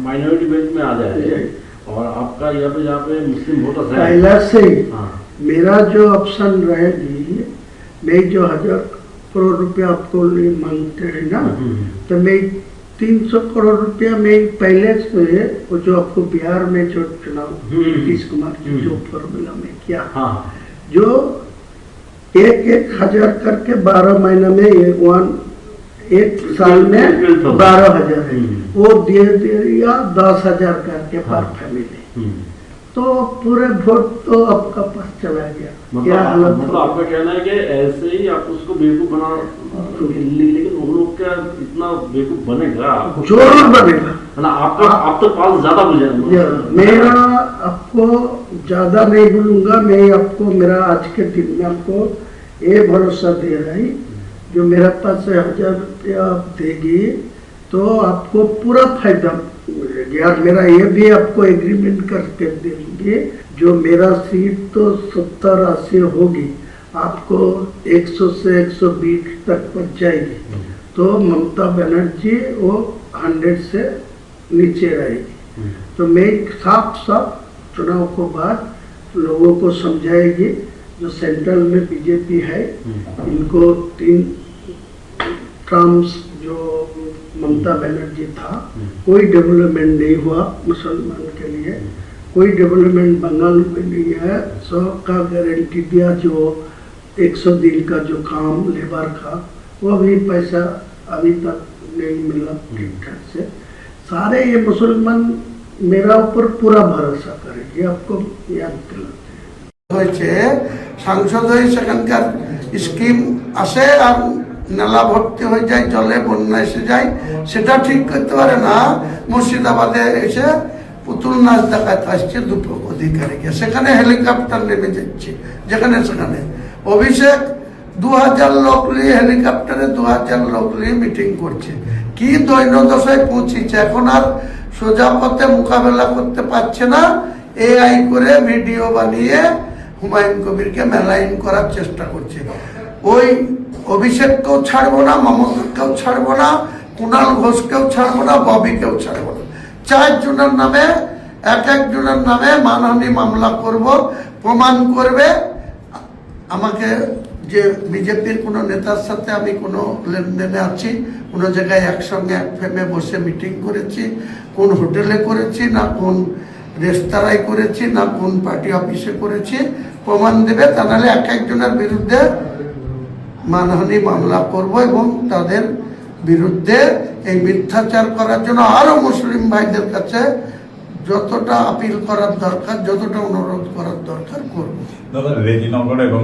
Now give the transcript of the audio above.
Minority belt में आ जाए और आपका यहाँ पे मुस्लिम वोटर है पहला से ही हाँ। मेरा जो ऑप्शन रहेगी, मैं जो 1000 करोड़ रुपया आपको मांगते हैं ना, तो मैं 300 करोड़ रुपया में पहले से वो जो आपको बिहार में जो चुनाव नीतीश कुमार जी जो फॉर्मूला में किया, जो 1,000 करके 12 महीने में एक साल में 12,000 है, वो दे दिया 10,000 करके पर फैमिली। तो पूरे वोट तो आपका पास चला गया। क्या हालत? मतलब आपका कहना है कि ऐसे ही आप उसको बेवकूफ बना, लेकिन उन लोग क्या इतना बेवकूफ बनेगा? जरूर बनेगा ना। आपका आप तो पास ज्यादा बुझेगा। मेरा आपको ज्यादा नहीं बोलूंगा, मैं आपको मेरा आज के दिन में आपको ये भरोसा दे रहा है, जो मेरा पास 1,000 रुपया आप देगी तो आपको पूरा फायदा मिलेगा। मेरा ये भी आपको एग्रीमेंट करके देंगे, जो मेरा सीट तो 70-80 होगी, आपको 100 से 120 तक पहुंच जाएगी, तो ममता बनर्जी वो 100 से नीचे रहेगी। तो मैं साफ चुनाव को बाद लोगों को समझाएगी, जो सेंट्रल में बीजेपी है, इनको 3 टर्म्स जो ममता बनर्जी था, कोई डेवलपमेंट नहीं हुआ मुसलमान के लिए, कोई डेवलपमेंट बंगाल में नहीं है। 100 का गारंटी दिया, जो 100 दिन का जो काम लेबर का, वो भी पैसा अभी तक नहीं मिला ठीक ठाक से। सारे ये मुसलमान मेरा ऊपर पूरा भरोसा करेंगे, आपको याद दिलाते हैं। सांसद সেখানকার স্কিম আসে আর নালা ভর্তি হয়ে যায়, জলে বন্যা এসে যায়, সেটা ঠিক করতে পারে না। মুর্শিদাবাদে এসে পুতুল নাচ দেখাতে আসছে দুটো অধিকারীকে, সেখানে হেলিকপ্টার নেমে যাচ্ছে যেখানে সেখানে। অভিষেক 2000 লোক নিয়ে হেলিকপ্টারে 2000 লোক নিয়ে মিটিং করছে। কি দৈন্যদশায় পৌঁছেছে, এখন আর সোজা পথে মোকাবেলা করতে পারছে না। এআই করে ভিডিও বানিয়ে হুমায়ুন কবিরকে মেলাইন করার চেষ্টা করছে। ওই অভিষেককেও ছাড়বো না, মমতাকেও ছাড়বো না, কুণাল ঘোষকেও ছাড়বো না, ববিকেও ছাড়বো না। 4 জনের নামে একজনের নামে মানহানি মামলা করব, প্রমাণ করবে আমাকে যে বিজেপির কোনো নেতার সাথে আমি কোনো লেনদেনে আছি, কোনো জায়গায় একসঙ্গে এক ফ্রেমে বসে মিটিং করেছি, কোন হোটেলে করেছি, না কোন রেস্তোরাঁয় করেছি, না কোন পার্টি অফিসে করেছি, প্রমাণ দেবে। তা নাহলে একজনের বিরুদ্ধে মানহানি মামলা করব এবং তাদের বিরুদ্ধে এই মিথ্যাচার করার জন্য আরো মুসলিম ভাইদের কাছে যতটা আপিল করার দরকার, যতটা অনুরোধ করার দরকার করব। দাদা রেজিনগর এবং